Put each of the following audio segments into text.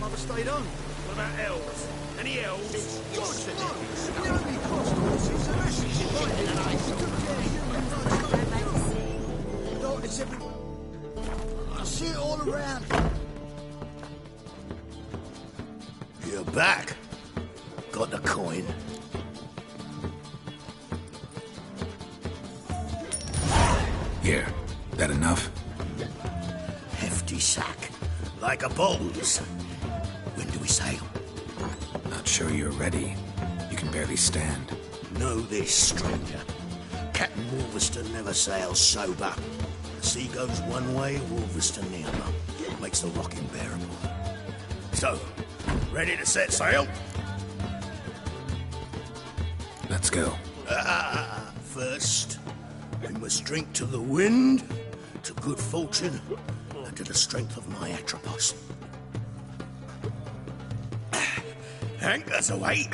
Mother stayed on. What about elves? Any elves? It's yours. We only cost horses and asses. It's everywhere. I see it all around. You're back. Got the coin. Here. That enough? Hefty sack. Like a bones. When do we sail? Not sure you're ready. You can barely stand. Know this, stranger. Captain Wolverston never sails sober. The sea goes one way, Wolverston the other. Makes the rocking bearable. So, ready to set sail? Let's go. First, we must drink to the wind, to good fortune, and to the strength of my Atropos. Anchors away.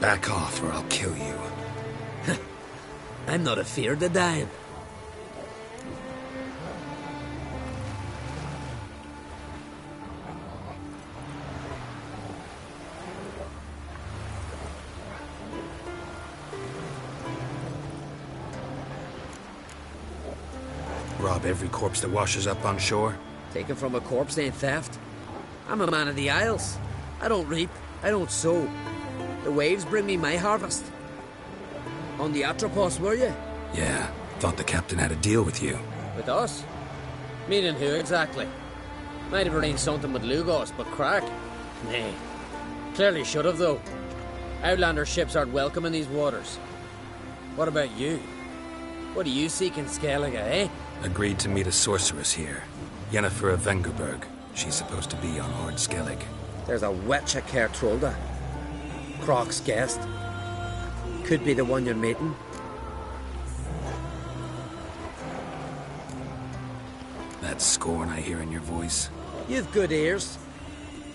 Back off or I'll kill you. I'm not afeard of dying. Rob every corpse that washes up on shore? Taken from a corpse ain't theft. I'm a man of the Isles. I don't reap, I don't sow. The waves bring me my harvest. On the Atropos, were you? Yeah, thought the captain had a deal with you. With us? Meaning who exactly? Might have arranged something with Lugos, but crack? Nay. Clearly should have, though. Outlander ships aren't welcome in these waters. What about you? What do you seek in Skellige, eh? Agreed to meet a sorceress here. Yennefer of Vengerberg. She's supposed to be on Lord Skellige. There's a witch at Kertrolda. Croc's guest. Could be the one you're meeting. That scorn I hear in your voice. You've good ears.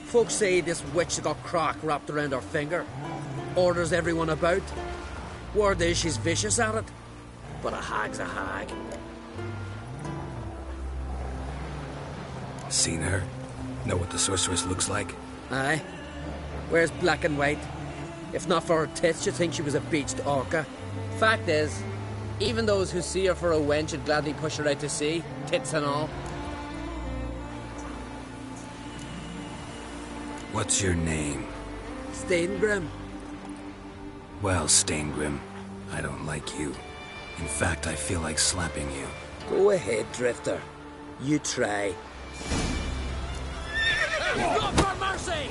Folks say this witch has got Croc wrapped around her finger. Orders everyone about. Word is she's vicious at it. But a hag's a hag. Seen her? Know what the sorceress looks like? Aye. Wears black and white. If not for her tits, you'd think she was a beached orca. Fact is, even those who see her for a wench would gladly push her out to sea, tits and all. What's your name? Steingrim. Well, Steingrim, I don't like you. In fact, I feel like slapping you. Go ahead, Drifter. You try. Not for mercy!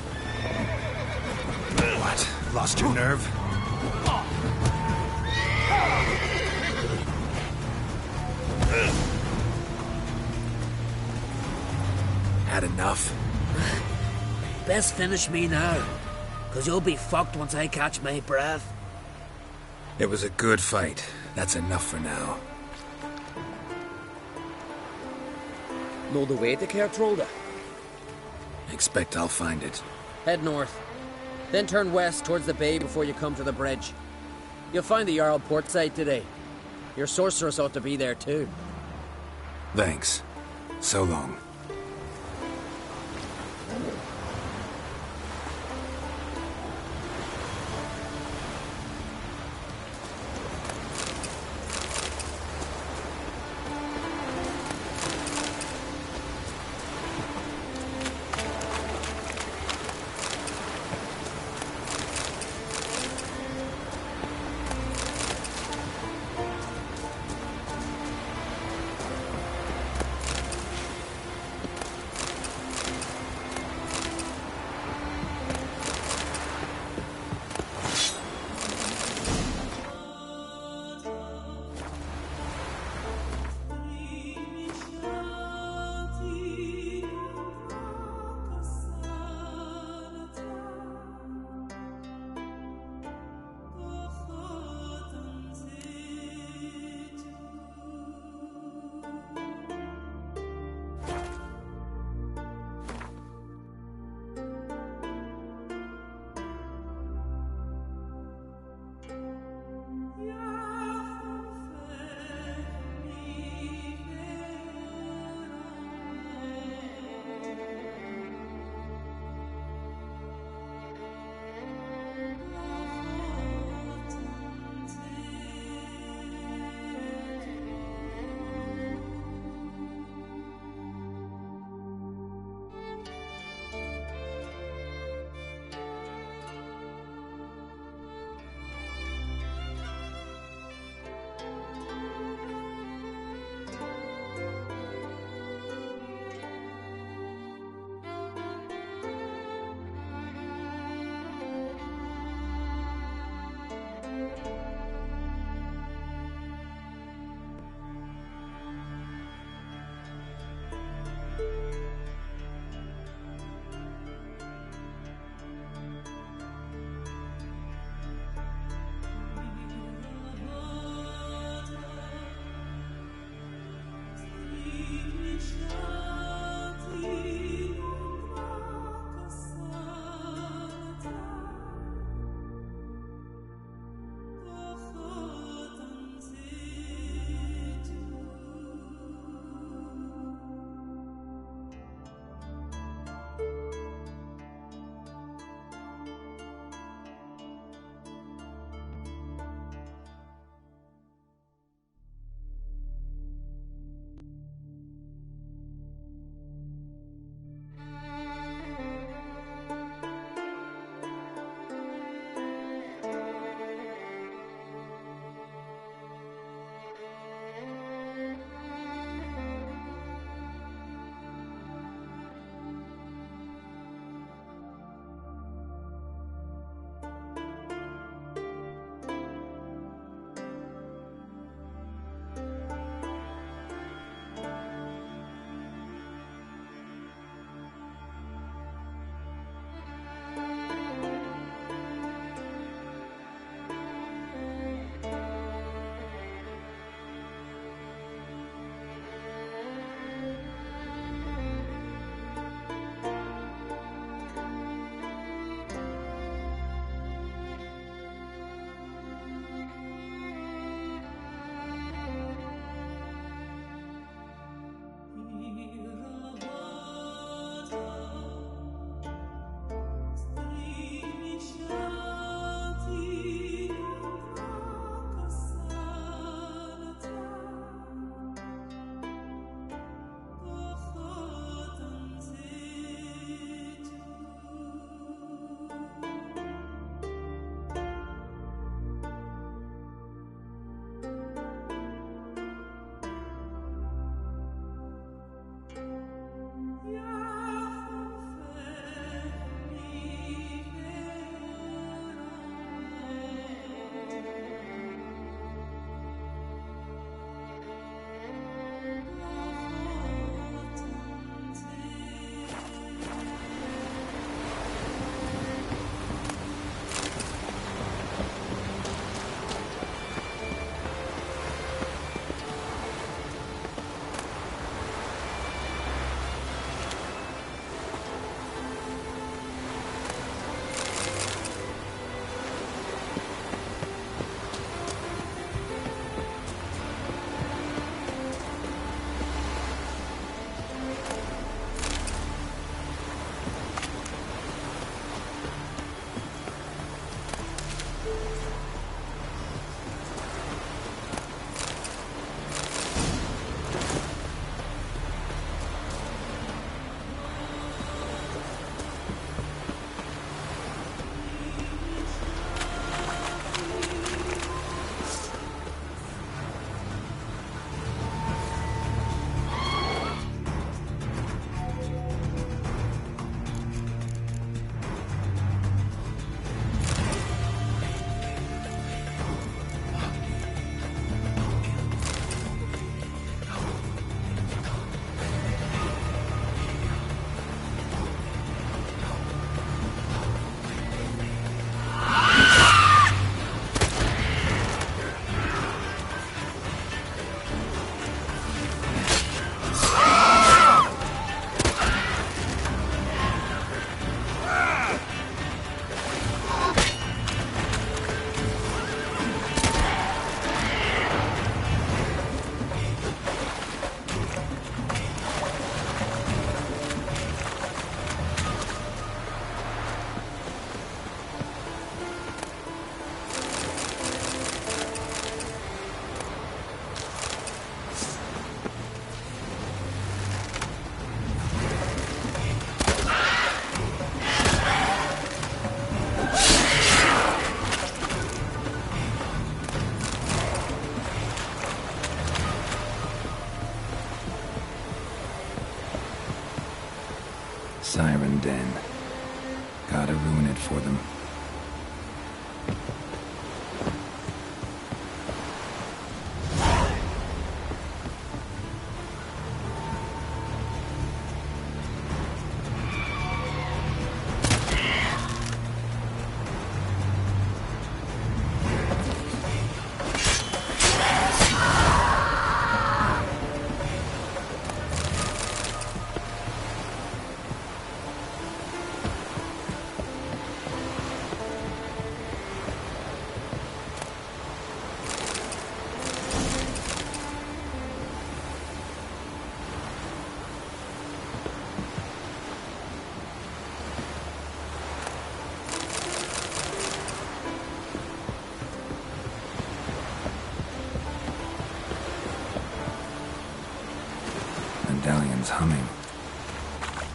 What? Lost your nerve? Had enough? Best finish me now, 'cause you'll be fucked once I catch my breath. It was a good fight. That's enough for now. Know the way to Kertrolda? Expect I'll find it. Head north. Then turn west towards the bay before you come to the bridge. You'll find the Jarl port site today. Your sorceress ought to be there too. Thanks. So long. Siren Den. Gotta ruin it for them. Medallion's humming.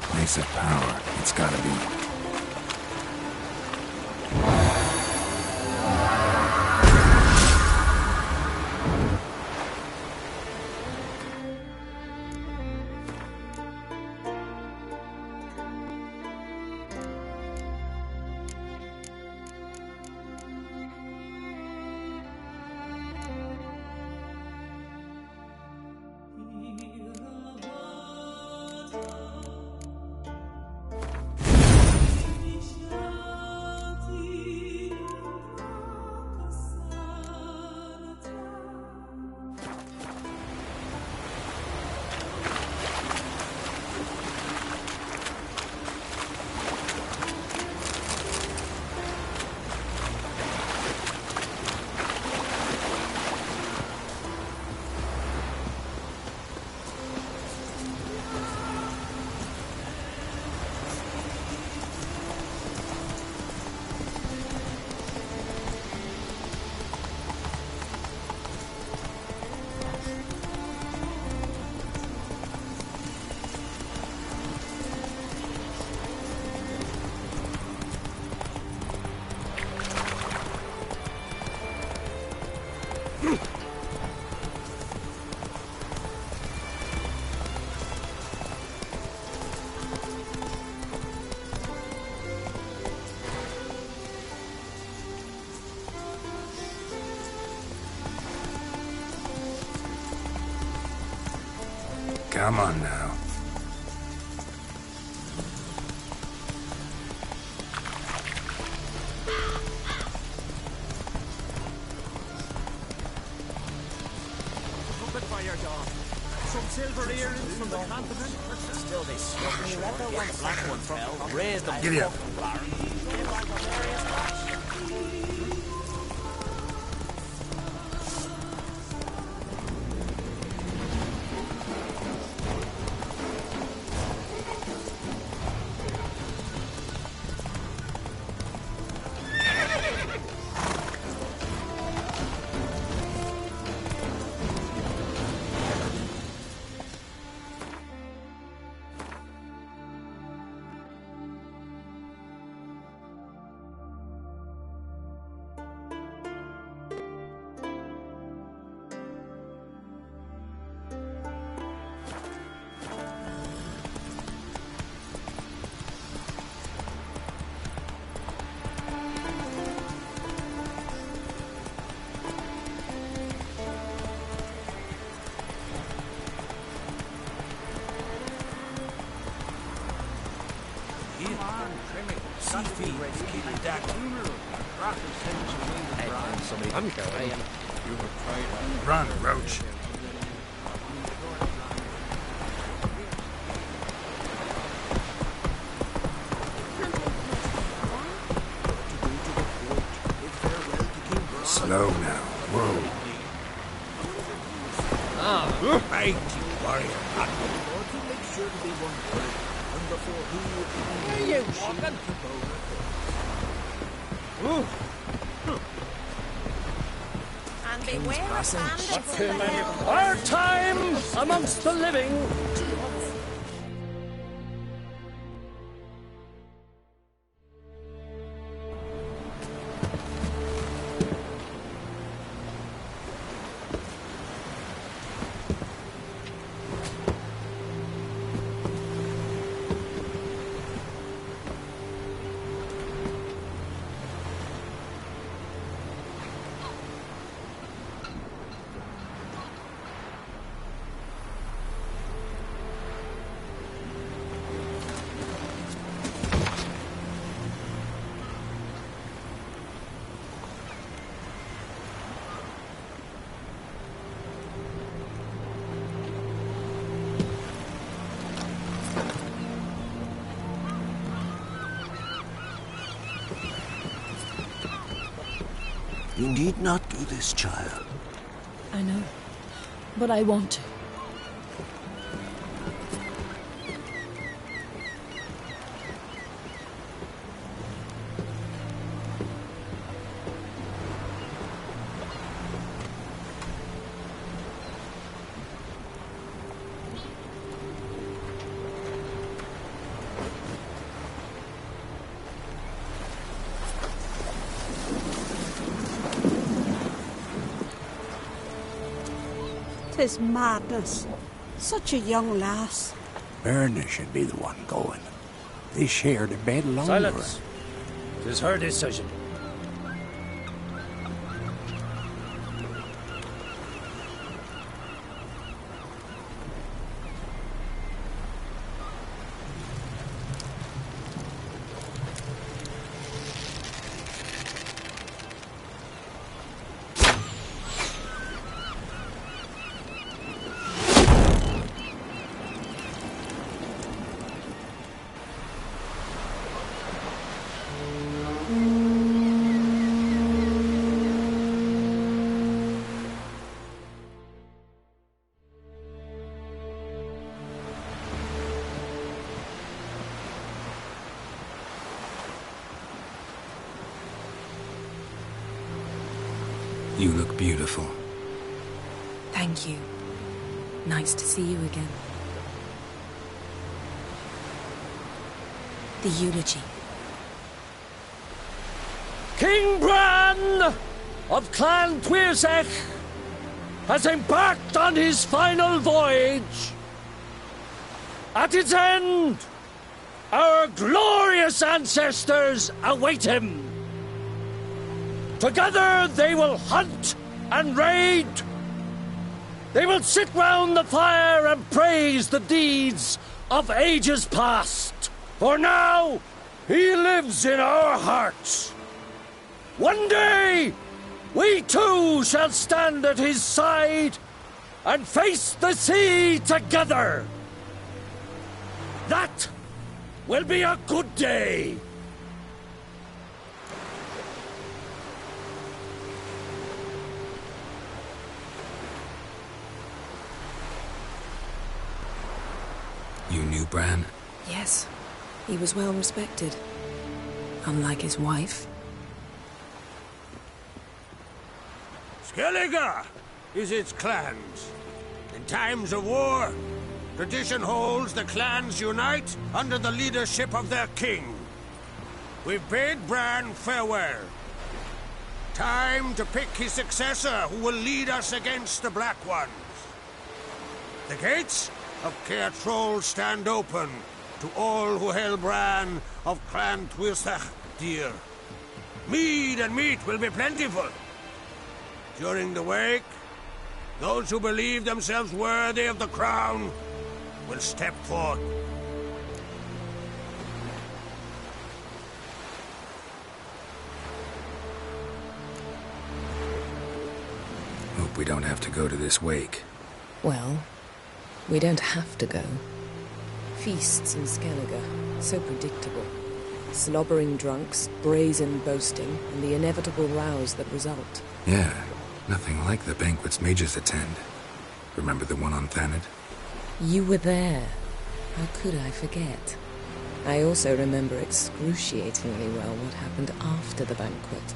Place of power, it's gotta be. Come on now. Trumpet fire dog. Some silver earrings from the continent. Still they sluggish. The black one fell. Raised them. Giddy up. I'm going. Run, Roach. Slow now. Whoa. Ah. Mighty warrior. Where are you walking? Ooh. And beware of bandits in the hills. Our time amongst the living. You need not do this, child. I know, but I want to. Tis madness. Such a young lass. Erna should be the one going. They shared a bed longer. Silence. 'Tis her decision. You look beautiful. Thank you. Nice to see you again. The eulogy. King Bran of Clan Tuirsech has embarked on his final voyage. At its end, our glorious ancestors await him. Together they will hunt and raid. They will sit round the fire and praise the deeds of ages past. For now, he lives in our hearts. One day, we too shall stand at his side and face the sea together. That will be a good day. You knew Bran? Yes, he was well respected. Unlike his wife. Skellige is its clans. In times of war, tradition holds the clans unite under the leadership of their king. We've bade Bran farewell. Time to pick his successor who will lead us against the Black Ones. The gates of Caer Troll stand open to all who held Bran of Clan Tuirsech dear. Mead and meat will be plentiful. During the wake, those who believe themselves worthy of the crown will step forth. Hope we don't have to go to this wake. Well, we don't have to go. Feasts in Skellige, so predictable. Slobbering drunks, brazen boasting, and the inevitable rows that result. Yeah, nothing like the banquets mages attend. Remember the one on Thanedd? You were there. How could I forget? I also remember excruciatingly well what happened after the banquet.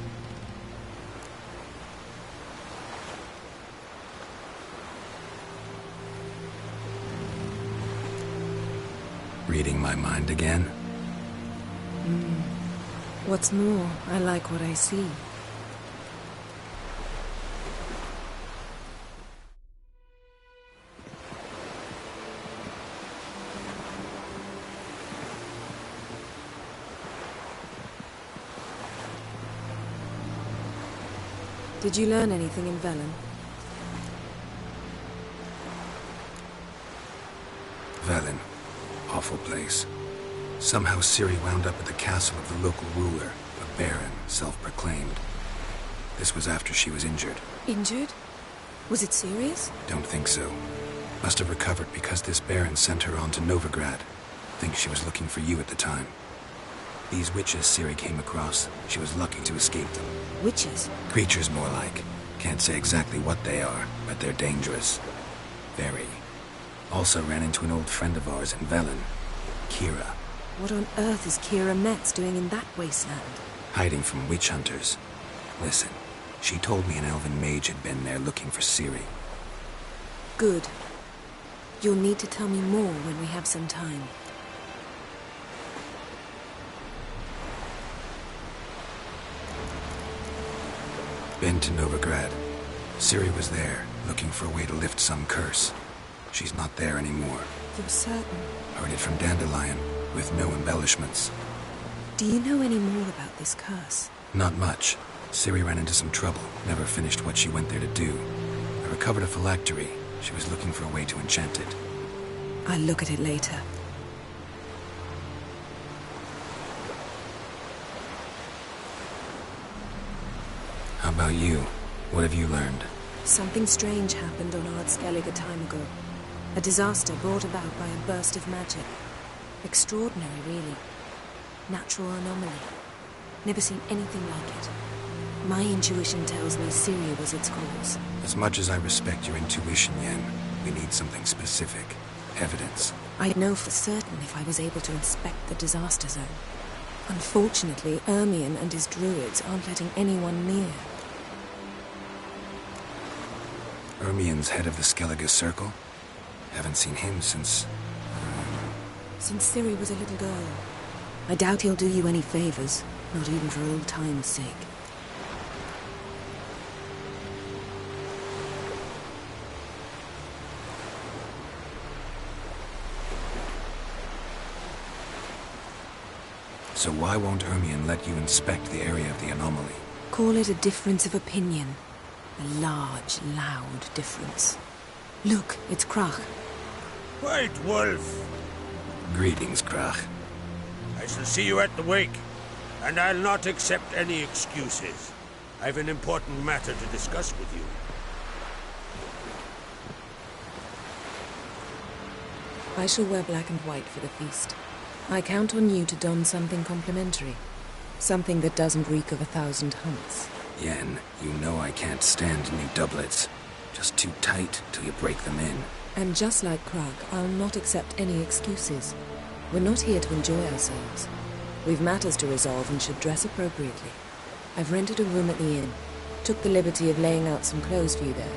Reading my mind again? What's more, I like what I see. Did you learn anything in Velen? Velen. Awful place. Somehow Ciri wound up at the castle of the local ruler, a baron, self-proclaimed. This was after she was injured. Injured? Was it serious? Don't think so. Must have recovered because this baron sent her on to Novigrad. Think she was looking for you at the time. These witches Ciri came across, she was lucky to escape them. Witches? Creatures, more like. Can't say exactly what they are, but they're dangerous. Very. Also ran into an old friend of ours in Velen, Kira. What on earth is Kira Metz doing in that wasteland? Hiding from witch hunters. Listen, she told me an elven mage had been there looking for Ciri. Good. You'll need to tell me more when we have some time. Been to Novigrad. Ciri was there, looking for a way to lift some curse. She's not there anymore. You're certain? Heard it from Dandelion, with no embellishments. Do you know any more about this curse? Not much. Ciri ran into some trouble, never finished what she went there to do. I recovered a phylactery. She was looking for a way to enchant it. I'll look at it later. How about you? What have you learned? Something strange happened on Ard Skellige a time ago. A disaster brought about by a burst of magic. Extraordinary, really. Natural anomaly. Never seen anything like it. My intuition tells me Ciri was its cause. As much as I respect your intuition, Yen, we need something specific. Evidence. I'd know for certain if I was able to inspect the disaster zone. Unfortunately, Ermion and his druids aren't letting anyone near. Ermion's head of the Skellige Circle? Haven't seen him since... Since Ciri was a little girl. I doubt he'll do you any favors, not even for old time's sake. So why won't Ermion let you inspect the area of the anomaly? Call it a difference of opinion. A large, loud difference. Look, it's Krach. White Wolf! Greetings, Krach. I shall see you at the wake, and I'll not accept any excuses. I've an important matter to discuss with you. I shall wear black and white for the feast. I count on you to don something complimentary. Something that doesn't reek of 1,000 hunts. Yen, you know I can't stand new doublets. Just too tight till you break them in. And just like Krag, I'll not accept any excuses. We're not here to enjoy ourselves. We've matters to resolve and should dress appropriately. I've rented a room at the inn. Took the liberty of laying out some clothes for you there.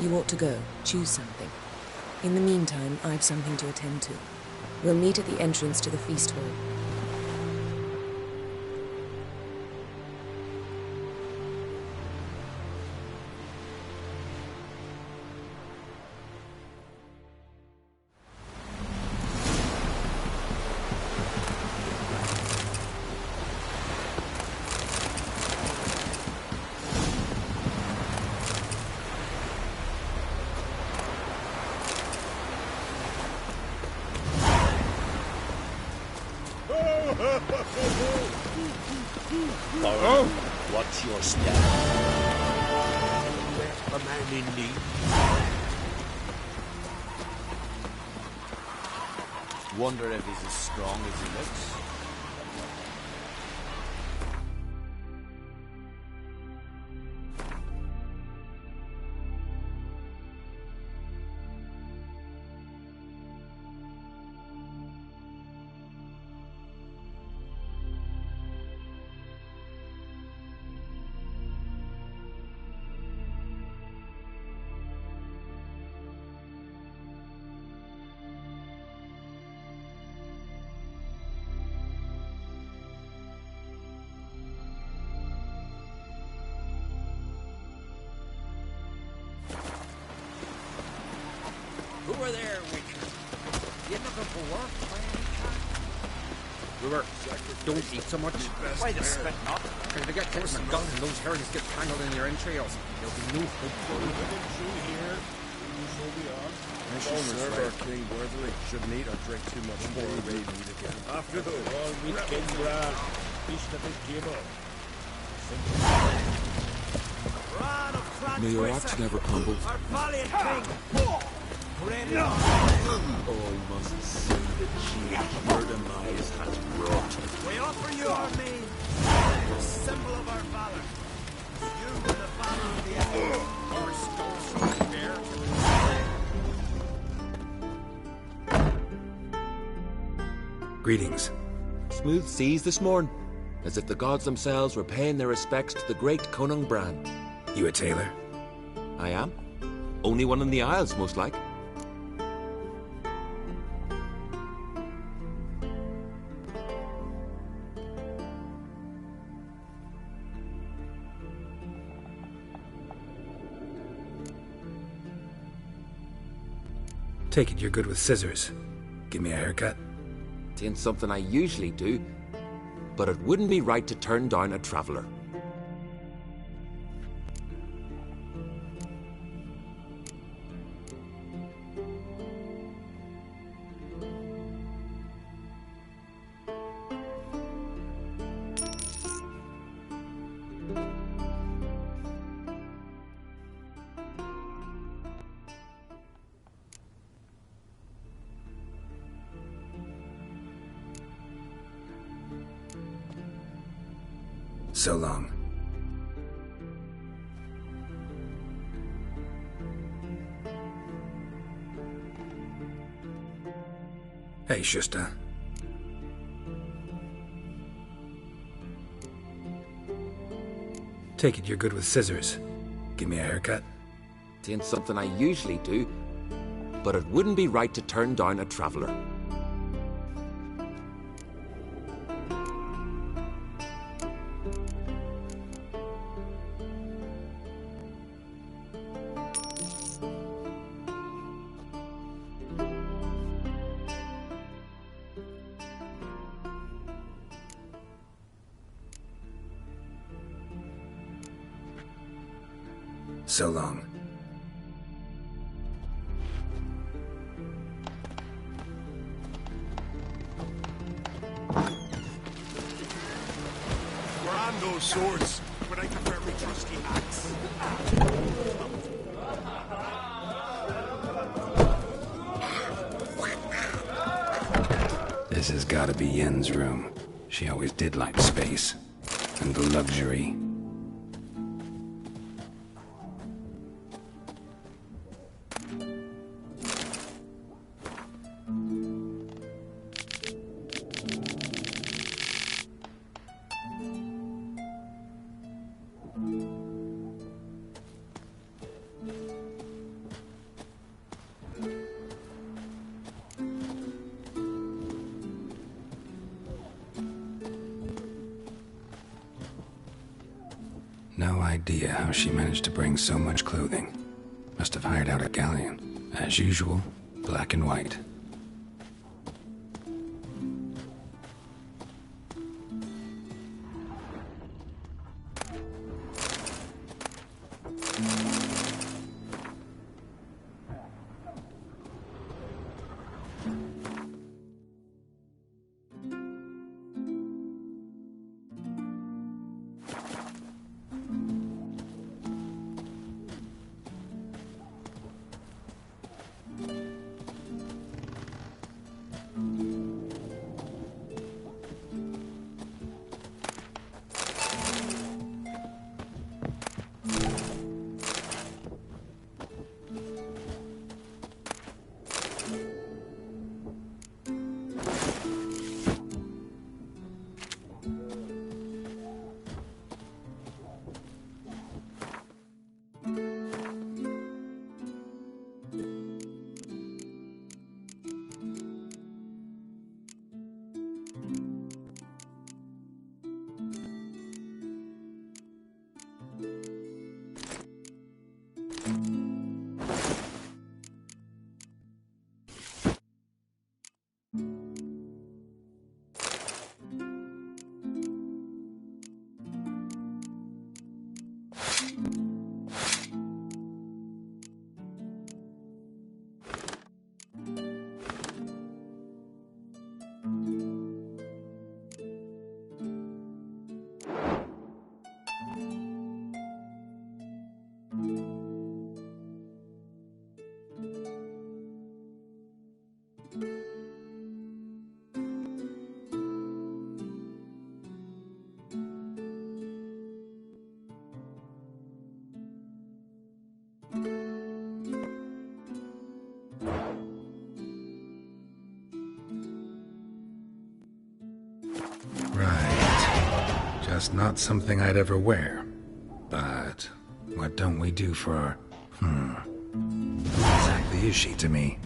You ought to go. Choose something. In the meantime, I've something to attend to. We'll meet at the entrance to the feast hall. What's your step? A man in need. Wonder if he's as strong as he looks. Who are there, Witcher? You looking for work by any chance? Brewer, don't eat so much. Why the spit not? If you get close to guns and those herons get tangled in your entrails, there'll be no hope for you. I should serve our king worthily. Shouldn't eat or drink too much more raid meat again. After the all meat king brand, feast at his table. May your acts never crumble. Our valiant king! Oh, you must see the cheese Murdermise has brought. We offer you our mead, a symbol of our valor. You and the valor of the enemy. Our stones from bear Greetings. Smooth seas this morn, as if the gods themselves were paying their respects to the great Conung Bran. You a tailor? I am. Only one in the Isles, most like. Take it you're good with scissors. Give me a haircut. It ain't something I usually do, but it wouldn't be right to turn down a traveller. So long. Hey, Shusta. Take it you're good with scissors. Give me a haircut. It ain't something I usually do, but it wouldn't be right to turn down a traveller. So long. We're on those swords, but I prefer my trusty axe. This has gotta be Yen's room. She always did like space. And the luxury. No idea how she managed to bring so much clothing. Must have hired out a galleon. As usual, black and white. Just not something I'd ever wear. But what don't we do for... What exactly is she to me?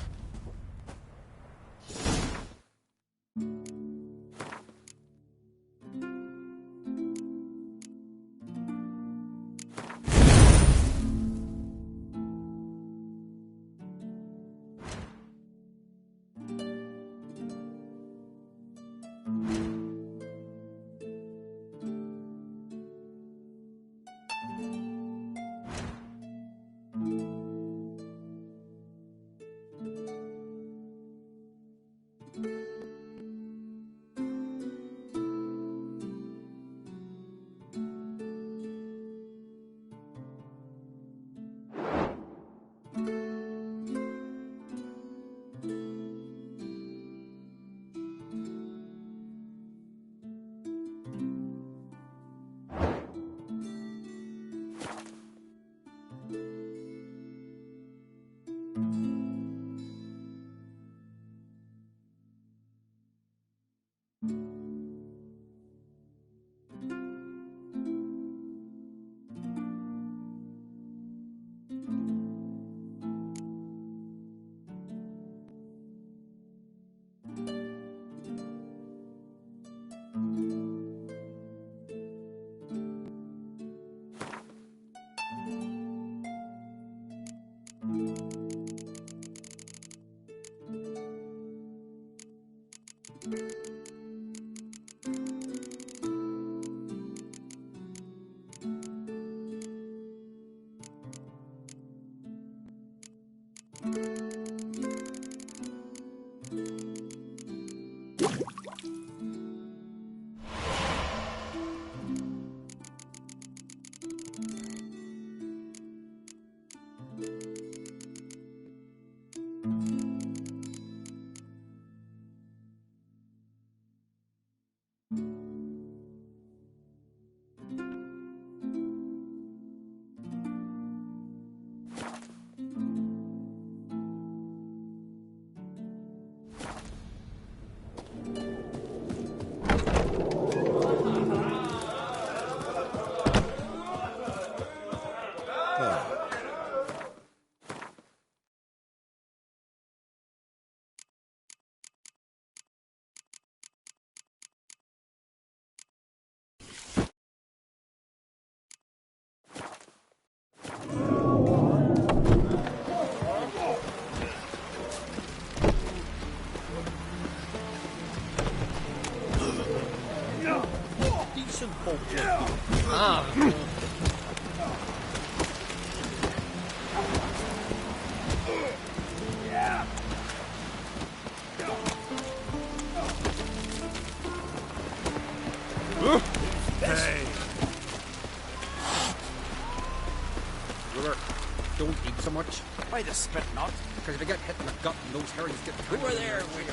Don't eat so much. Why the spit not? Because if you get hit in the gut and those herrings get... Who are there, Will?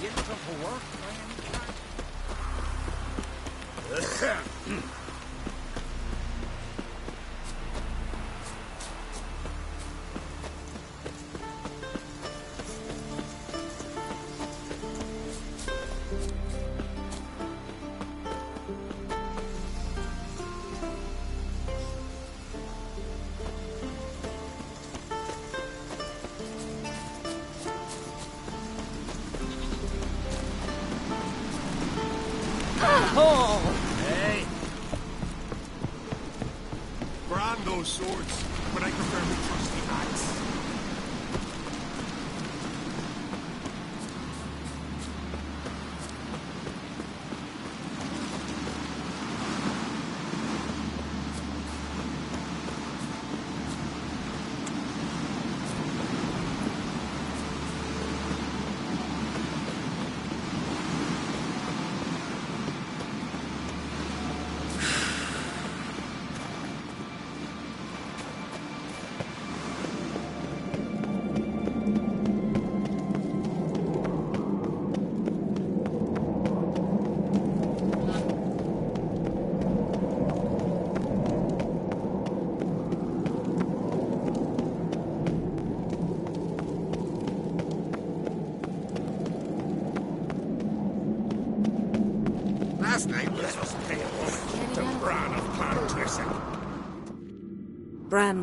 You looking for work? Hey! Brand those swords, but I prefer the trusty axe.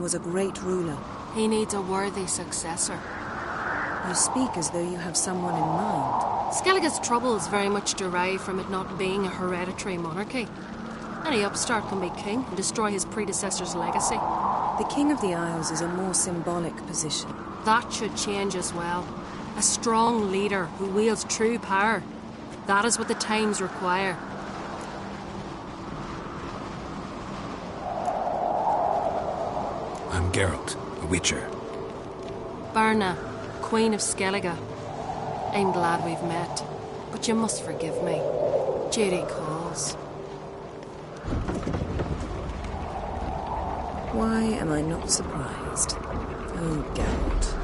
was a great ruler. He needs a worthy successor. You speak as though you have someone in mind. Skellige's troubles very much derive from it not being a hereditary monarchy. Any upstart can be king and destroy his predecessor's legacy. The King of the Isles is a more symbolic position. That should change as well. A strong leader who wields true power. That is what the times require. I'm Geralt, a witcher. Berna, Queen of Skellige. I'm glad we've met, but you must forgive me. Duty calls. Why am I not surprised? Oh, Geralt.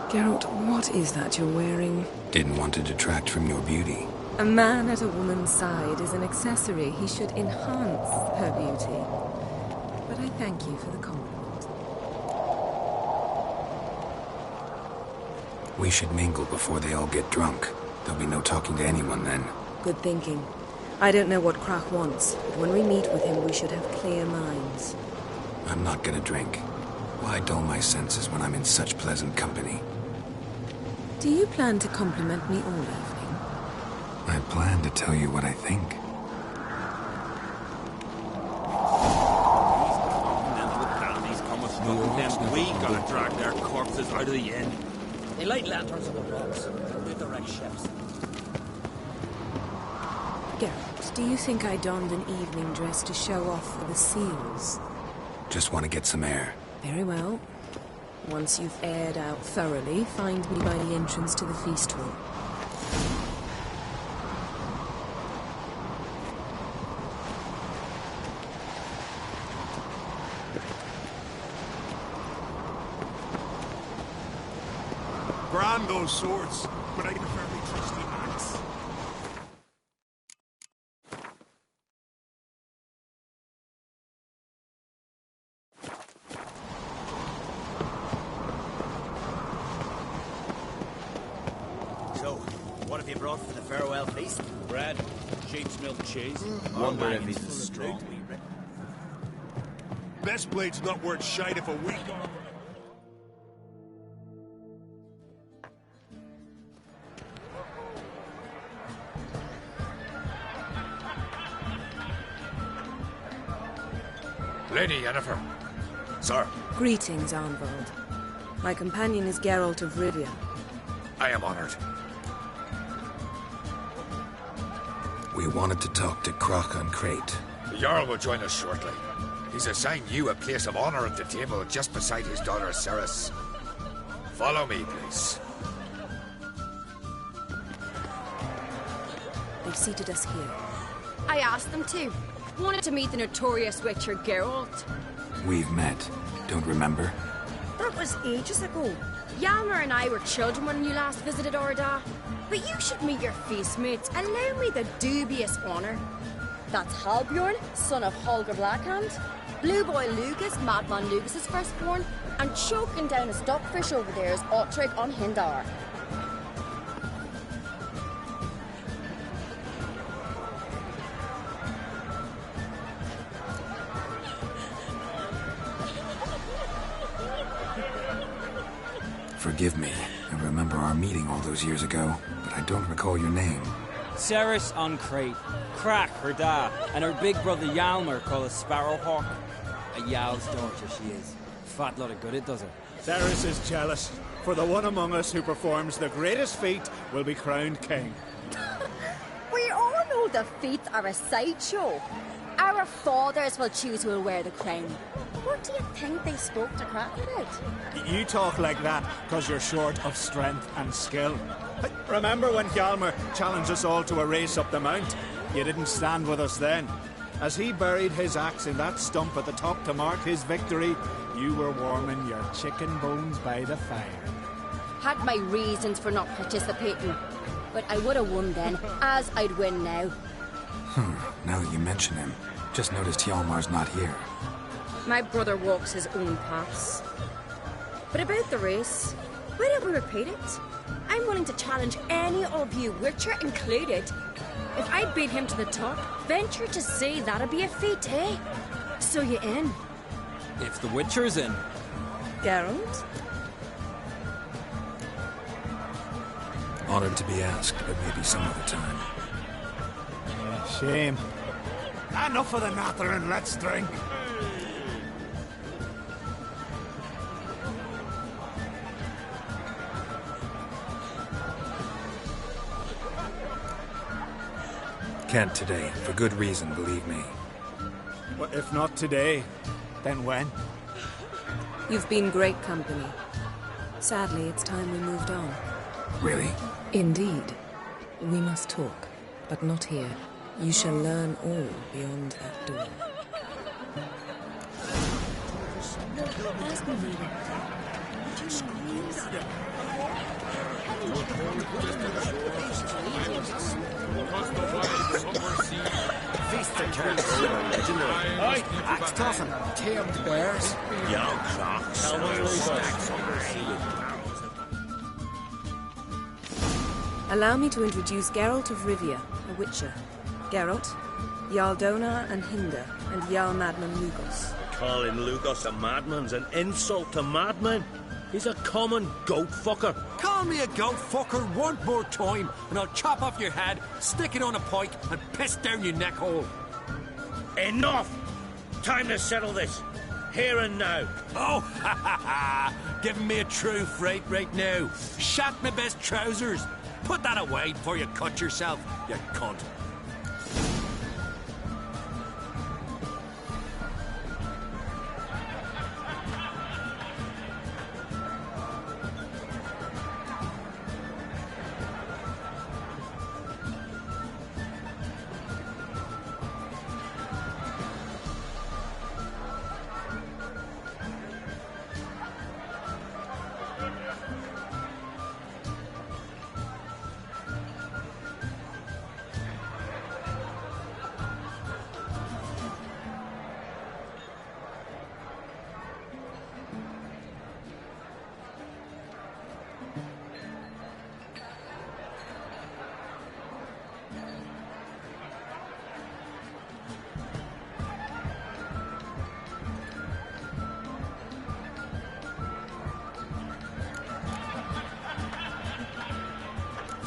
Geralt, what is that you're wearing? Didn't want to detract from your beauty. A man at a woman's side is an accessory. He should enhance her beauty. But I thank you for the compliment. We should mingle before they all get drunk. There'll be no talking to anyone then. Good thinking. I don't know what Crach wants, but when we meet with him, we should have clear minds. I'm not gonna drink. Why dull my senses when I'm in such pleasant company? Do you plan to compliment me all evening? I plan to tell you what I think. We gotta drag their corpses out of the inn. They light lanterns on the rocks. They'll do direct ships. Geralt, do you think I donned an evening dress to show off for the seals? Just want to get some air. Very well. Once you've aired out thoroughly, find me by the entrance to the feast hall. Brand those swords, but I prefer me trusty axe. So, what have you brought for the farewell feast? Bread, sheep's milk cheese. Wonder if he's as strong. Best blade's not worth shite if a week. Lady Yennefer. Sir. Greetings, Arnvald. My companion is Geralt of Rivia. I am honored. We wanted to talk to Crach on Crate. The Jarl will join us shortly. He's assigned you a place of honor at the table just beside his daughter Ceres. Follow me, please. They've seated us here. I asked them to. Wanted to meet the notorious witcher Geralt. We've met. Don't remember? That was ages ago. Hjalmar and I were children when you last visited Orda. But you should meet your feast mates. Allow me the dubious honor. That's Halbjorn, son of Holger Blackhand. Blue Boy Lucas, Madman Lucas's firstborn. And choking down a stockfish over there is Ottrig on Hindar. Forgive me. I remember our meeting all those years ago, but I don't recall your name. Ceres on Crate, Crach her da, and her big brother Hjalmar called a Sparrowhawk. A Jarl's daughter she is. Fat lot of good it does her. Ceres is jealous, for the one among us who performs the greatest feat will be crowned king. We all know the feats are a sideshow. Our fathers will choose who will wear the crown. What do you think they spoke to Crach about? You talk like that because you're short of strength and skill. Remember when Hjalmar challenged us all to a race up the mount? You didn't stand with us then. As he buried his axe in that stump at the top to mark his victory, you were warming your chicken bones by the fire. Had my reasons for not participating, but I would have won then, as I'd win now. Now that you mention him, just noticed Hjalmar's not here. My brother walks his own paths. But about the race, why don't we repeat it? I'm willing to challenge any of you, Witcher included. If I beat him to the top, venture to say that'd be a feat, eh? So you in? If the Witcher's in. Geralt? Honored to be asked, but maybe some other time. Yeah, shame. Enough of the natter and let's drink. Can't today, for good reason, believe me. Well, if not today, then when? You've been great company. Sadly, it's time we moved on. Really? Indeed. We must talk, but not here. You shall learn all beyond that door. Feast and turns legendary. Axe tossing, tamed bears, young crocs, Allow me to introduce Geralt of Rivia, a Witcher. Geralt, Jarl Dona and Hinder, and Jarl Madman Lugos. Calling Lugos a madman's an insult to madmen. He's a common goat fucker. Call me a goat fucker one more time, and I'll chop off your head, stick it on a pike, and piss down your neck hole. Enough! Time to settle this. Here and now. Oh, ha ha ha! Giving me a true fright right now. Shat my best trousers. Put that away before you cut yourself, you cunt.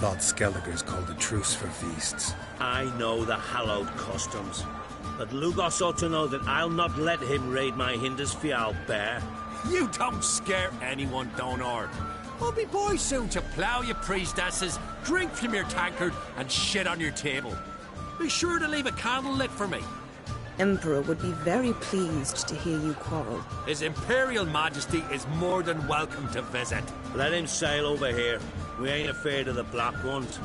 Thought Skellige's called a truce for feasts. I know the hallowed customs. But Lugos ought to know that I'll not let him raid my Hinder's fial bear. You don't scare anyone, Donor. I'll be boy soon to plough you priestesses, drink from your tankard, and shit on your table. Be sure to leave a candle lit for me. Emperor would be very pleased to hear you quarrel. His Imperial Majesty is more than welcome to visit. Let him sail over here. We ain't afraid of the Black Ones.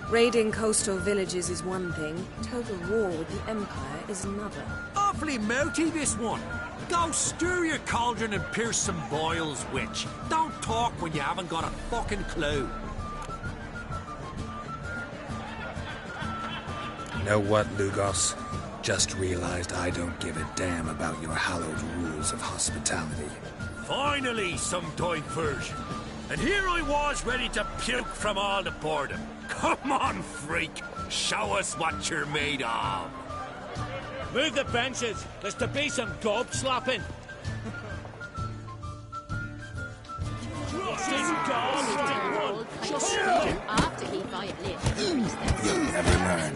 Raiding coastal villages is one thing. Total war with the Empire is another. Awfully mouty, this one. Go stir your cauldron and pierce some boils, witch. Don't talk when you haven't got a fucking clue. Know what, Lugos? Just realized I don't give a damn about your hallowed rules of hospitality. Finally, some diversion. And here I was ready to puke from all the boredom. Come on, freak. Show us what you're made of. Move the benches. There's to be some gob slapping. After he violated. You'll never learn.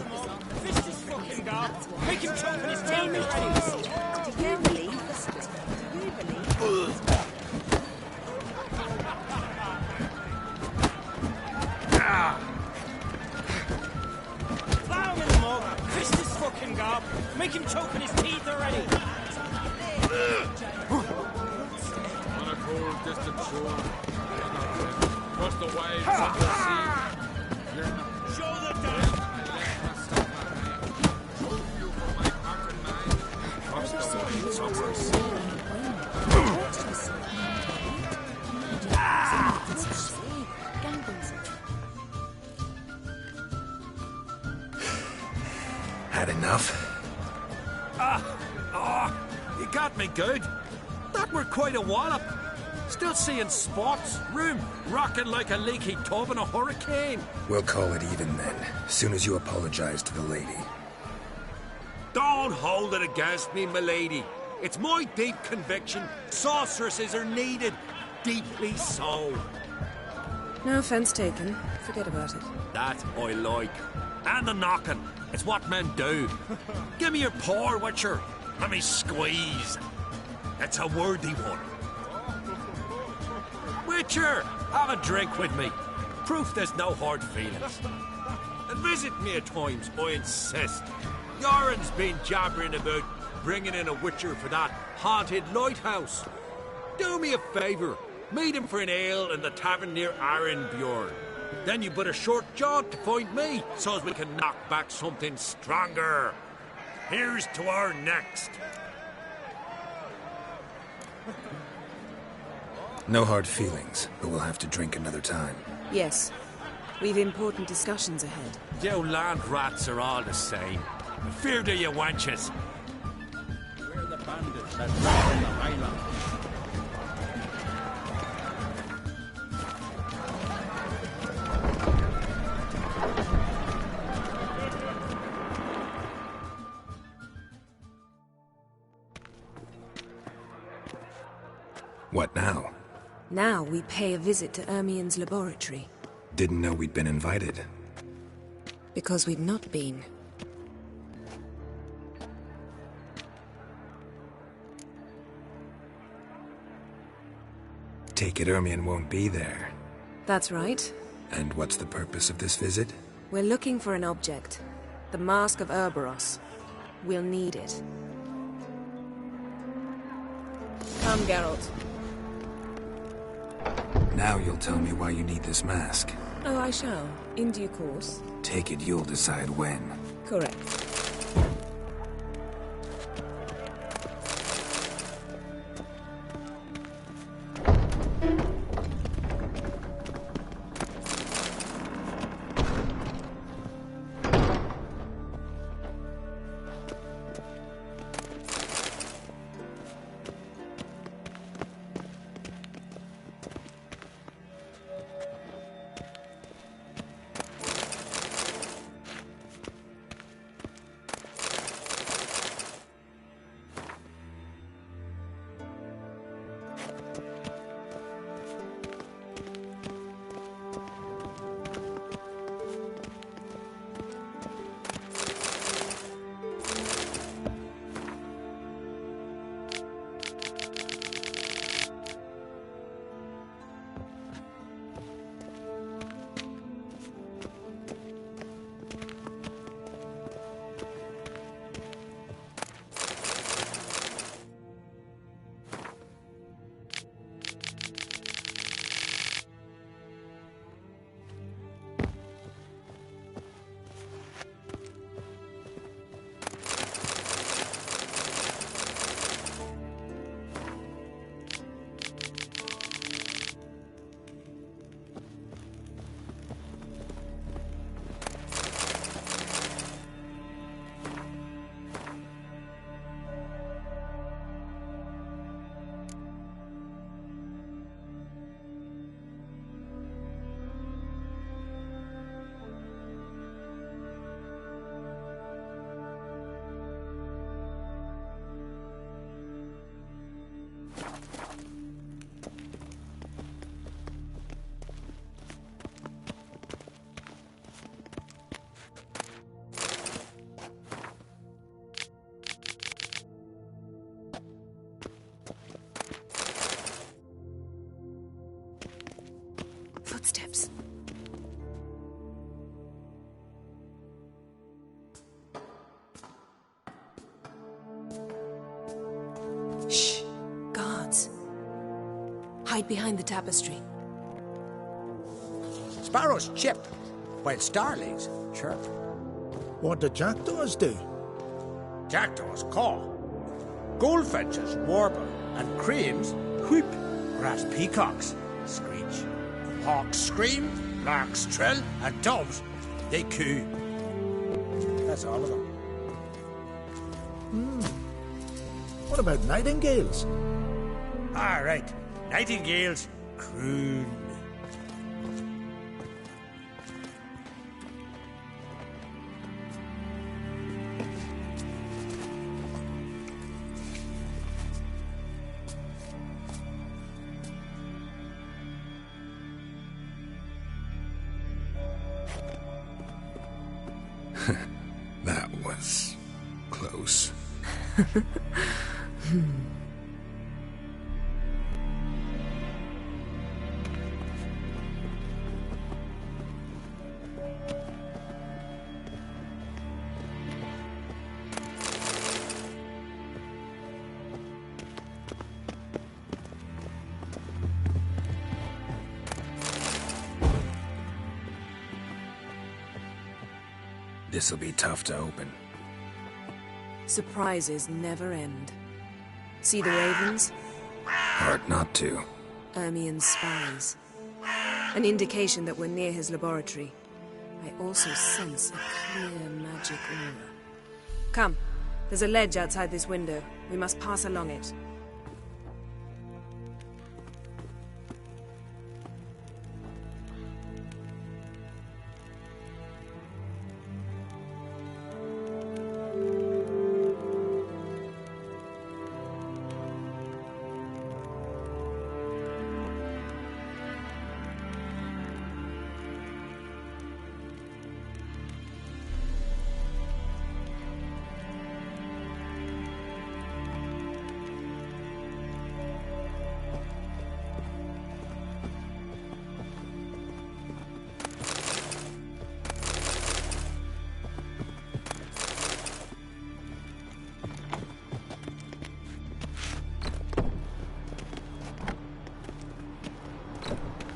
Fist his fucking gob. Make him choke on his tail. Do you believe this? Do you believe this? Plow him in the mug. Fist his fucking gob. Make him choke on his teeth already. On a cold, distant shore, across the waves of the sea. Show the dance. Had enough? You got me good. That were quite a wallop. Still seeing spots, room rocking like a leaky tub in a hurricane. We'll call it even then, soon as you apologize to the lady. Don't hold it against me, milady. It's my deep conviction sorceresses are needed. Deeply so. No offense taken. Forget about it. That I like. And the knocking. It's what men do. Give me your paw, Witcher. Let me squeeze. It's a worthy one. Witcher, have a drink with me. Proof there's no hard feelings. And visit me at times, I insist. Yoren's been jabbering about bringing in a Witcher for that haunted lighthouse. Do me a favour. Meet him for an ale in the tavern near Arenbjorn. Then you but a short jaunt to find me, so as we can knock back something stronger. Here's to our next. No hard feelings, but we'll have to drink another time. Yes. We've important discussions ahead. You land rats are all the same. Fear to you, wenches. We're the bandits that ride in the Highlands. What now? Now we pay a visit to Ermien's laboratory. Didn't know we'd been invited. Because we've not been. Take it Ermien won't be there. That's right. And what's the purpose of this visit? We're looking for an object. The Mask of Ouroboros. We'll need it. Come, Geralt. Now you'll tell me why you need this mask. Oh, I shall. In due course. Take it you'll decide when. Correct. Footsteps. Shh. Guards. Hide behind the tapestry. Sparrows chip, while starlings chirp. What do jackdaws do? Jackdaws caw. Goldfinches warble, and cranes whoop, whereas peacocks screech. Hawks scream, larks trill, and doves, they coo. That's all of them. What about nightingales? All right, nightingales croon. was close. This'll be tough to open. Surprises never end. See the ravens? Hard not to. Ermien's spies. An indication that we're near his laboratory. I also sense a clear magic aura. Come, there's a ledge outside this window. We must pass along it.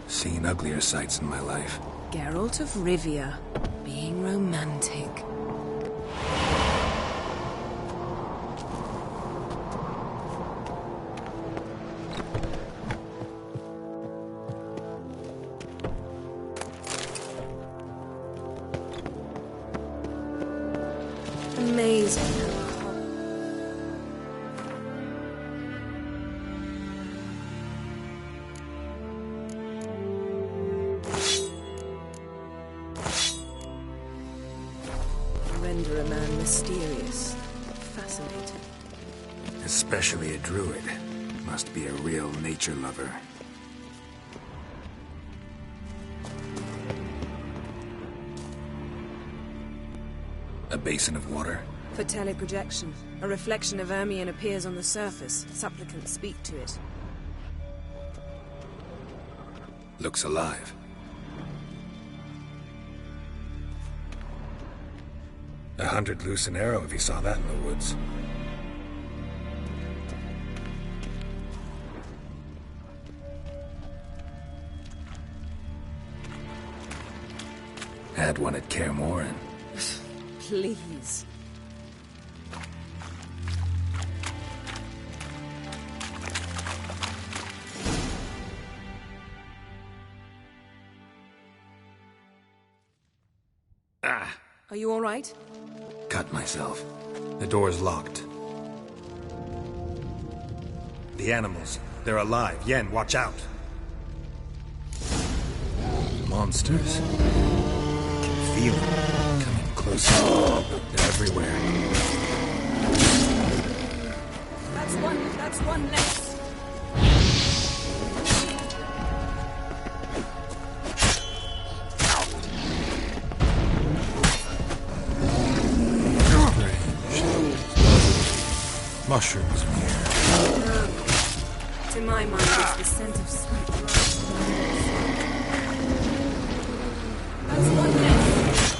Seen uglier sights in my life. Geralt of Rivia, being romantic. Amazing. Render a man mysterious, fascinating. Especially a druid. Must be a real nature lover. A basin of water? For teleprojection, a reflection of Ermien appears on the surface. Supplicants speak to it. Looks alive. $100 loose an arrow if he saw that in the woods. Had one at Kaer Morhen. Please. Are you all right? Cut myself. The door's locked. The animals. They're alive. Yen, watch out. Monsters. I can feel them coming closer. They're everywhere. That's one less. Mushrooms from here. To my mind, it's the scent of sweet grass. That's one less.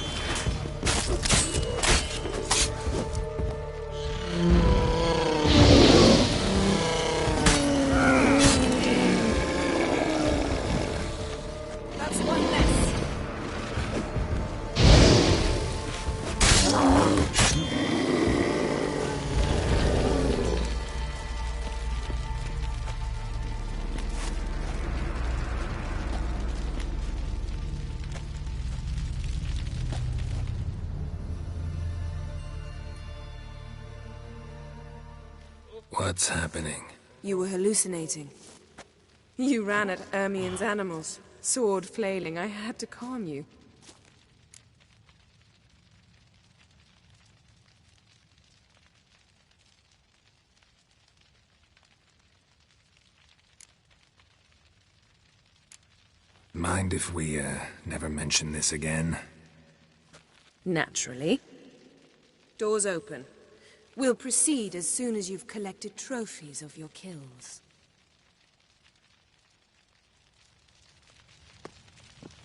That's one less. What's happening? You were hallucinating. You ran at Ermien's animals, sword flailing. I had to calm you. Mind if we, never mention this again? Naturally. Doors open. We'll proceed as soon as you've collected trophies of your kills.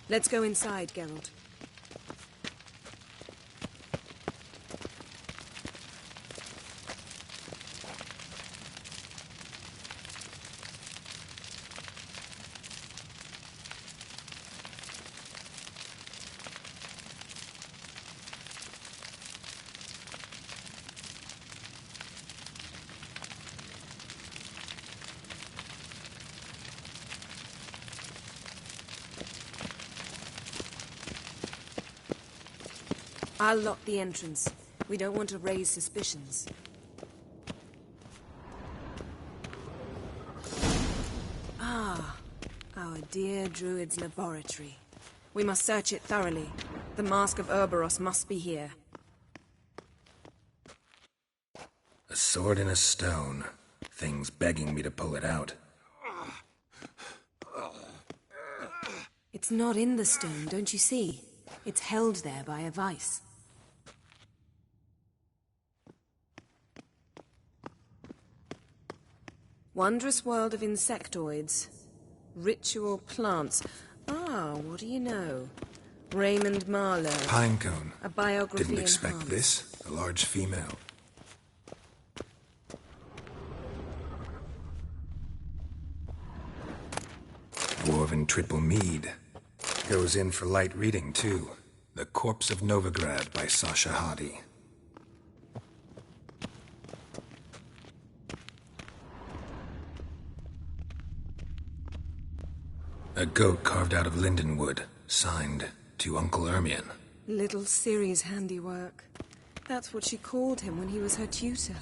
Let's go inside, Geralt. I'll lock the entrance. We don't want to raise suspicions. Ah, our dear Druid's laboratory. We must search it thoroughly. The Mask of Ouroboros must be here. A sword in a stone. Thing's begging me to pull it out. It's not in the stone, don't you see? It's held there by a vice. Wondrous world of insectoids. Ritual plants. Ah, what do you know? Raymond Marlowe. Pinecone. A biography Didn't expect enhanced. this. A large female. Dwarven triple mead. Goes in for light reading, too. The Corpse of Novigrad by Sasha Hadi. A goat carved out of lindenwood, signed to Uncle Ermion. Little Ciri's handiwork. That's what she called him when he was her tutor.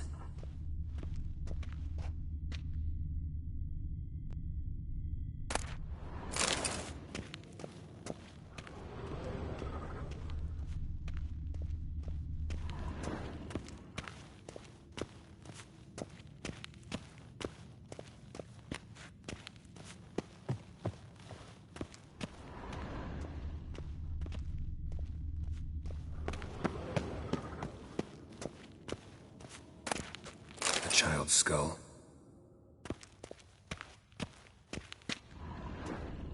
Child's skull.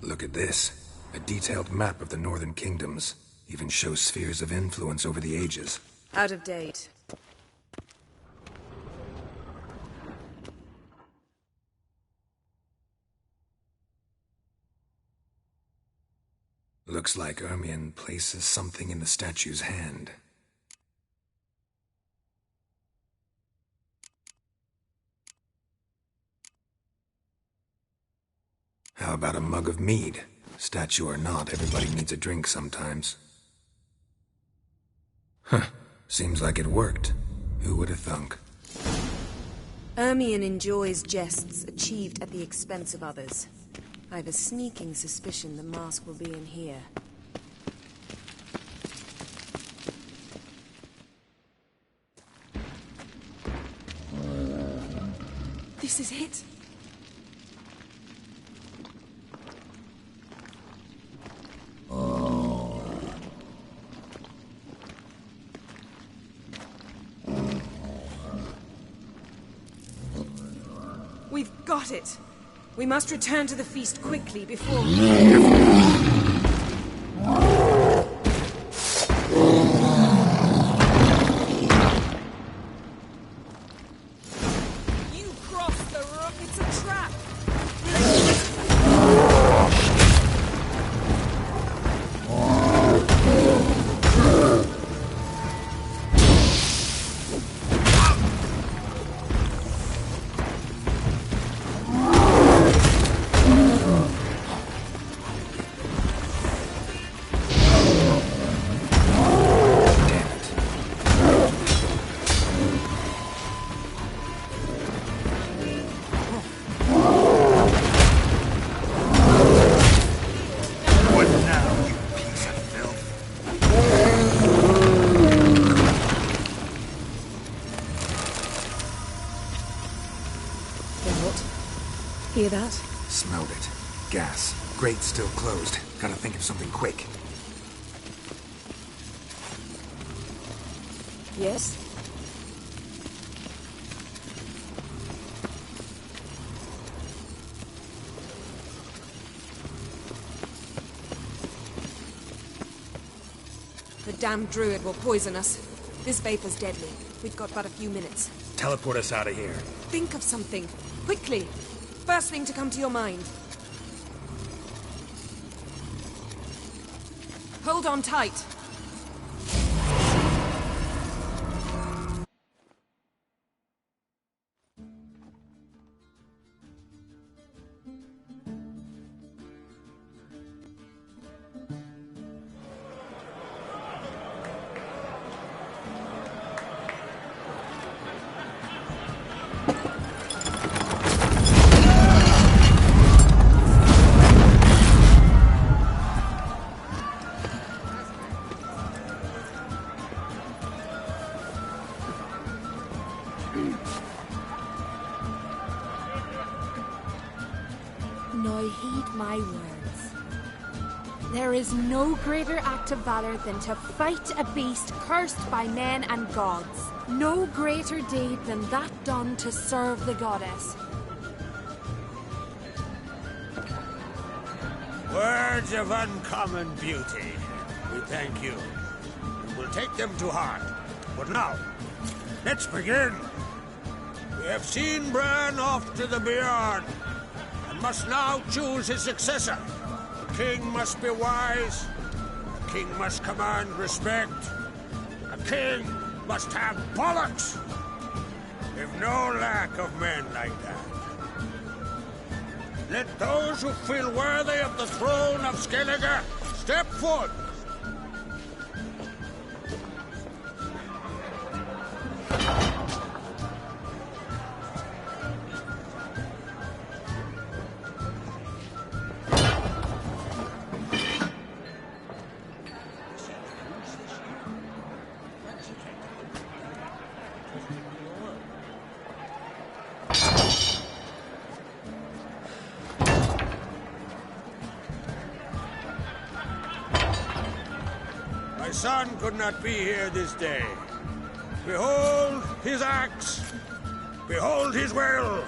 Look at this. A detailed map of the Northern Kingdoms. Even shows spheres of influence over the ages. Out of date. Looks like Ermion places something in the statue's hand. How about a mug of mead? Statue or not, everybody needs a drink sometimes. Huh. Seems like it worked. Who would have thunk? Ermion enjoys jests achieved at the expense of others. I've a sneaking suspicion the mask will be in here. This is it. We've got it. We must return to the feast quickly before... You crossed the rook. It's a trap. Hear that? Smelled it. Gas. Grate still closed. Gotta think of something quick. Yes? The damned druid will poison us. This vapor's deadly. We've got but a few minutes. Teleport us out of here. Think of something. Quickly. First thing to come to your mind. Hold on tight. Now heed my words. There is no greater act of valor than to fight a beast cursed by men and gods. No greater deed than that done to serve the goddess. Words of uncommon beauty. We thank you. And we'll take them to heart. But now, let's begin. We have seen Bran off to the beyond, and must now choose his successor. The king must be wise. The king must command respect. A king must have bollocks. We've no lack of men like that. Let those who feel worthy of the throne of Skellige step forth. My son could not be here this day. Behold his axe. Behold his will.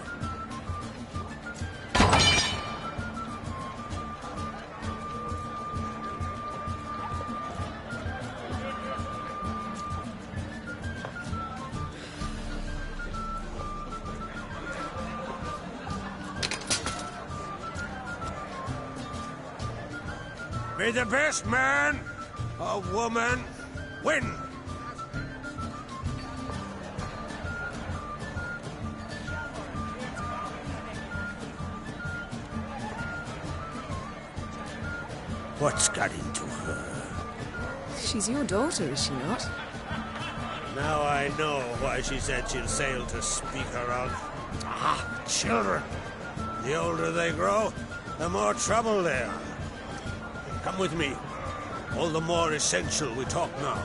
May the best man or woman win. What's got into her? She's your daughter, is she not? Now I know why she said she'll sail to speak her of. Ah, children. The older they grow, the more trouble they are. Come with me. All the more essential we talk now.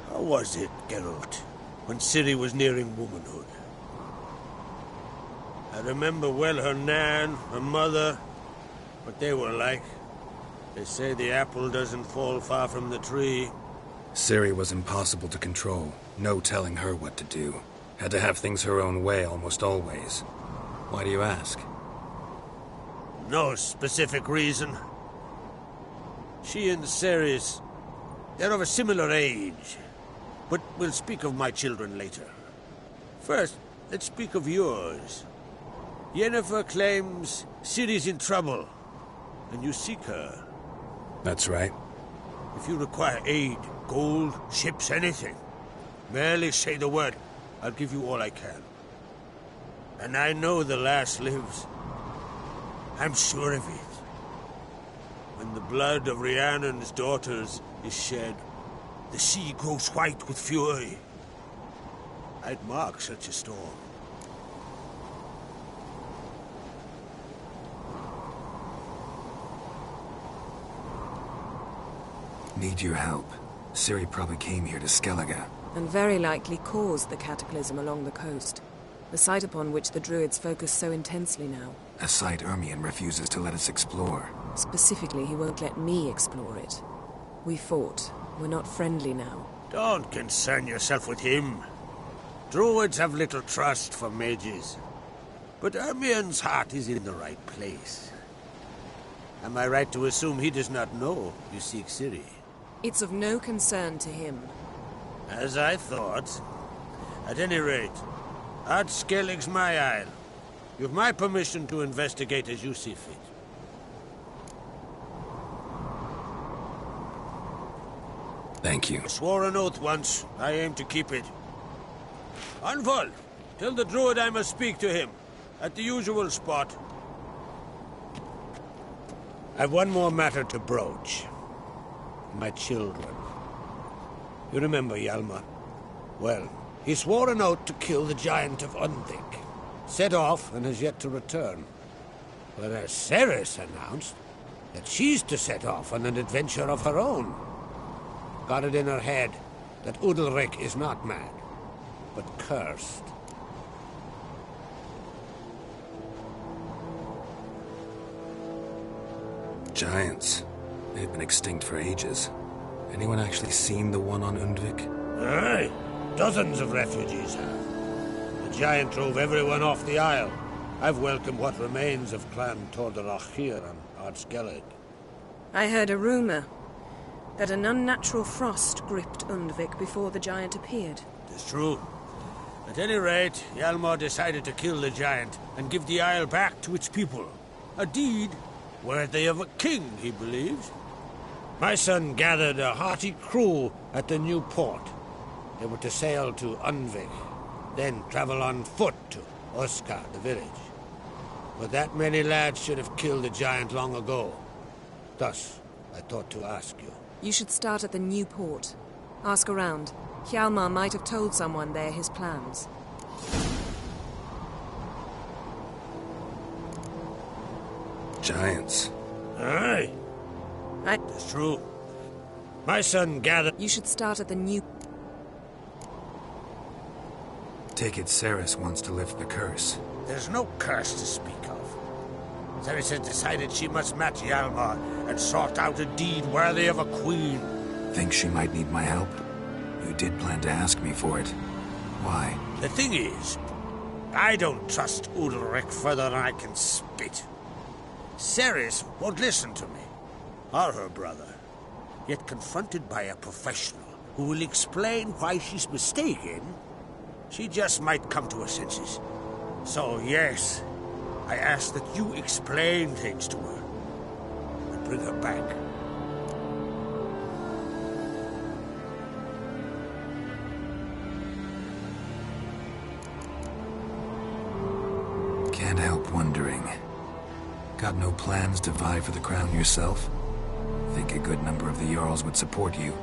How was it, Geralt, when Ciri was nearing womanhood? I remember well her nan, her mother, what they were like. They say the apple doesn't fall far from the tree. Ciri was impossible to control. No telling her what to do. Had to have things her own way almost always. Why do you ask? No specific reason. She and Ceres, they're of a similar age. But we'll speak of my children later. First, let's speak of yours. Yennefer claims Ciri's in trouble, and you seek her. That's right. If you require aid, gold, ships, anything, merely say the word. I'll give you all I can. And I know the lass lives. I'm sure of it. When the blood of Rhiannon's daughters is shed, the sea grows white with fury. I'd mark such a storm. Need your help. Ciri probably came here to Skellige. And very likely caused the cataclysm along the coast. The site upon which the druids focus so intensely now. A site Ermion refuses to let us explore. Specifically, he won't let me explore it. We fought. We're not friendly now. Don't concern yourself with him. Druids have little trust for mages. But Ermien's heart is in the right place. Am I right to assume he does not know you seek Ciri? It's of no concern to him. As I thought. At any rate, Ard Skellige's my isle. You've my permission to investigate as you see fit. Thank you. I swore an oath once. I aim to keep it. Anvol, tell the druid I must speak to him. At the usual spot. I've one more matter to broach. My children. You remember Hjalmar? Well, he swore an oath to kill the giant of Undvik. Set off and has yet to return. Whereas Ceres announced that she's to set off on an adventure of her own. Got it in her head that Udalric is not mad, but cursed. Giants. They've been extinct for ages. Anyone actually seen the one on Undvik? Aye. Dozens of refugees have. The giant drove everyone off the isle. I've welcomed what remains of Clan Tordarach here on Ard Skellige. I heard a rumor that an unnatural frost gripped Undvik before the giant appeared. It's true. At any rate, Hjalmar decided to kill the giant and give the isle back to its people. A deed worthy of a king, he believes. My son gathered a hearty crew at the new port. They were to sail to Undvik, then travel on foot to Oskar, the village. But that many lads should have killed the giant long ago. Thus, I thought to ask you. You should start at the new port. Ask around. Hjalmar might have told someone there his plans. Giants. Aye. That's true. My son gathered... You should start at the new... Take it Ceres wants to lift the curse. There's no curse to speak of. Ceres has decided she must match Hjalmar and sort out a deed worthy of a queen. Think she might need my help? You did plan to ask me for it. Why? The thing is, I don't trust Udalric further than I can spit. Ceres won't listen to me, or her brother. Yet confronted by a professional who will explain why she's mistaken, she just might come to her senses. So yes, I ask that you explain things to her and bring her back. Can't help wondering. Got no plans to vie for the crown yourself? Think a good number of the Jarls would support you.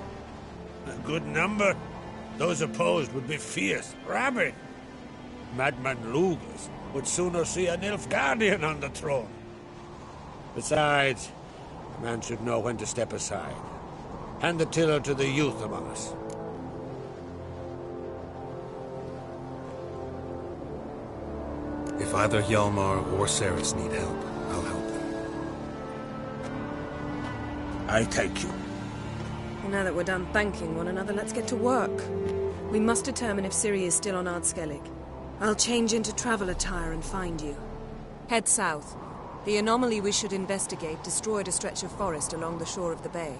A good number? Those opposed would be fierce, rabid. Madman Lugas would sooner see a Nilfgaardian on the throne. Besides, a man should know when to step aside. Hand the tiller to the youth among us. If either Hjalmar or Ceres need help, I'll help them. I thank you. Now that we're done thanking one another, let's get to work. We must determine if Ciri is still on Ard Skellige. I'll change into travel attire and find you. Head south. The anomaly we should investigate destroyed a stretch of forest along the shore of the bay.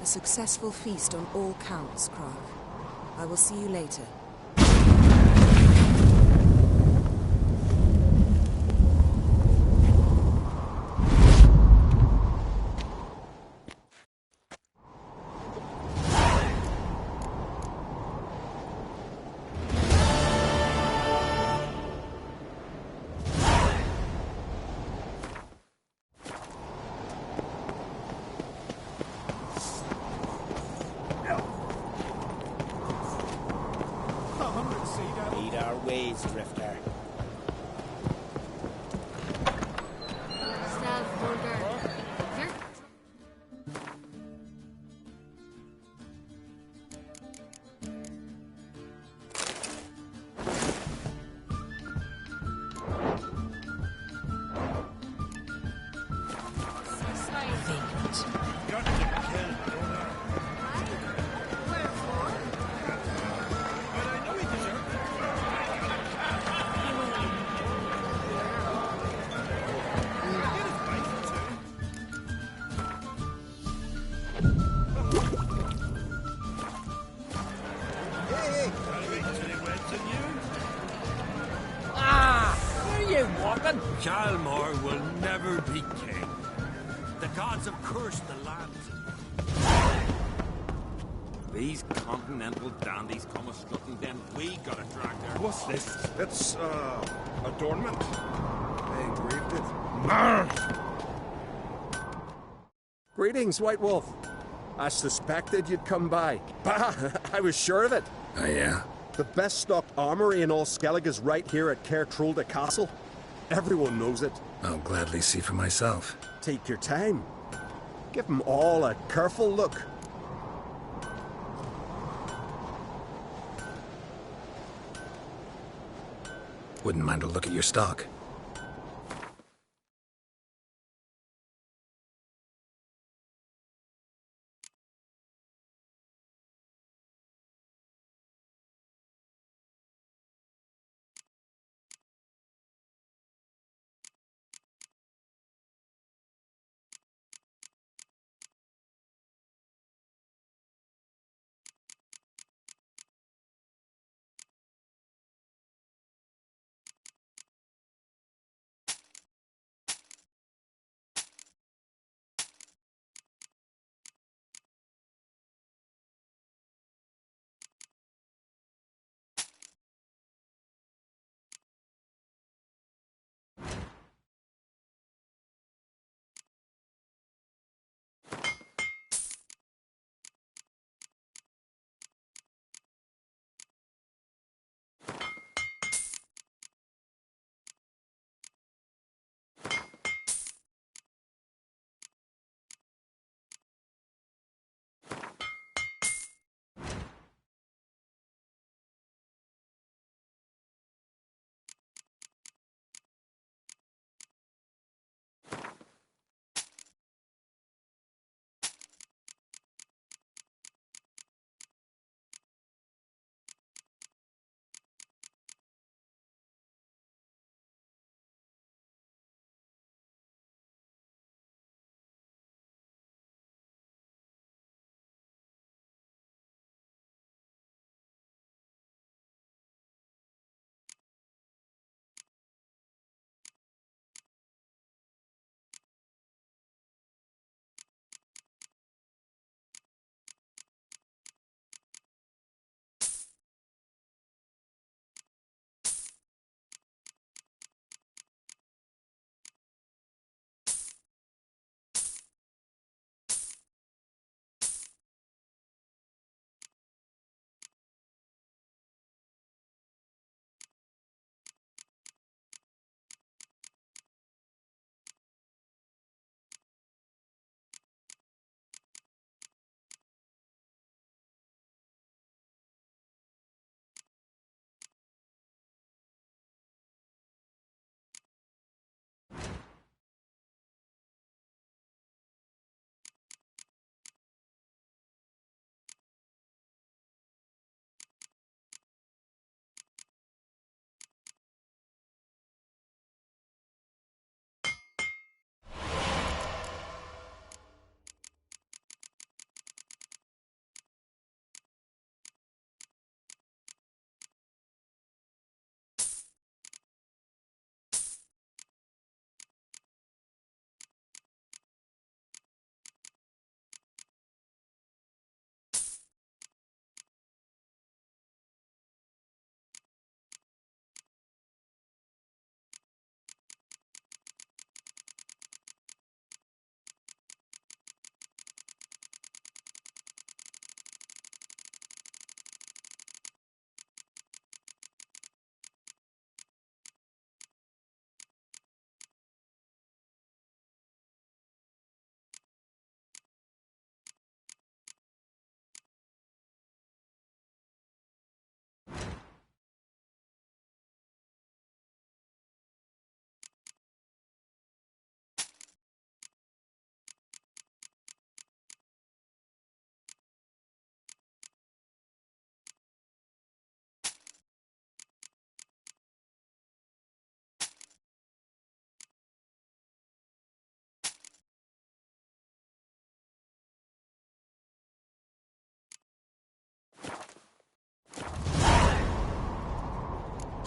A successful feast on all counts, Krag. I will see you later. And Hjalmar will never be king. The gods have cursed the land. These continental dandies come a strutting, then we gotta drag their... What's this? It's, adornment. They engraved it. Greetings, White Wolf. I suspected you'd come by. Bah! I was sure of it. Oh, yeah? The best stocked armory in all Skellige's right here at Kertrolde Castle. Everyone knows it. I'll gladly see for myself. Take your time. Give them all a careful look. Wouldn't mind a look at your stock.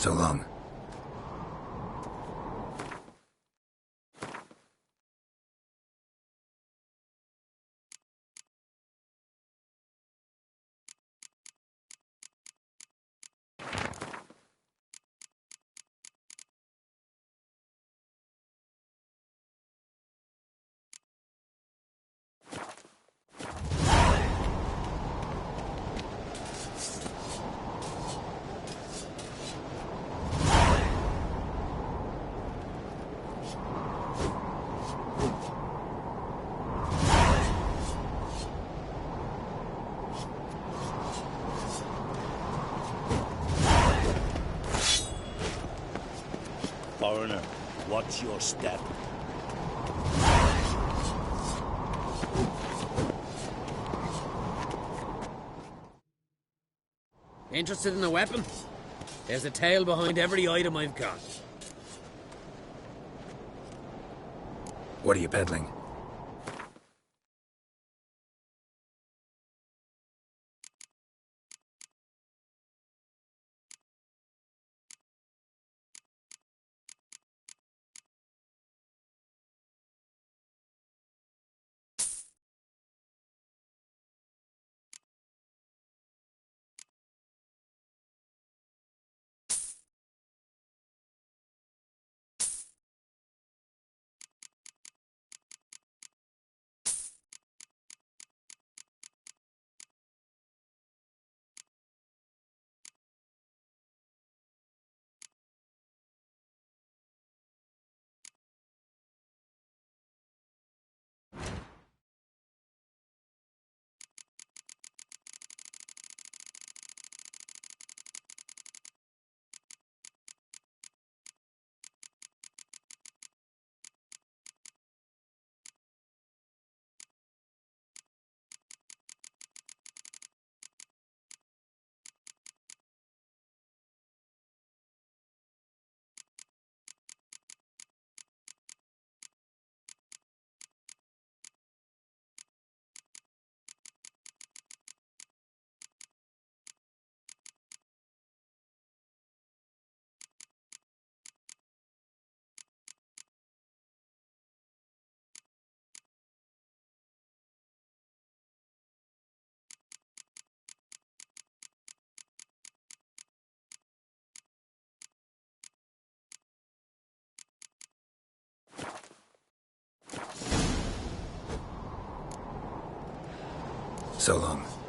So long. Foreigner, watch your step. Interested in the weapon? There's a tale behind every item I've got. What are you peddling? So long.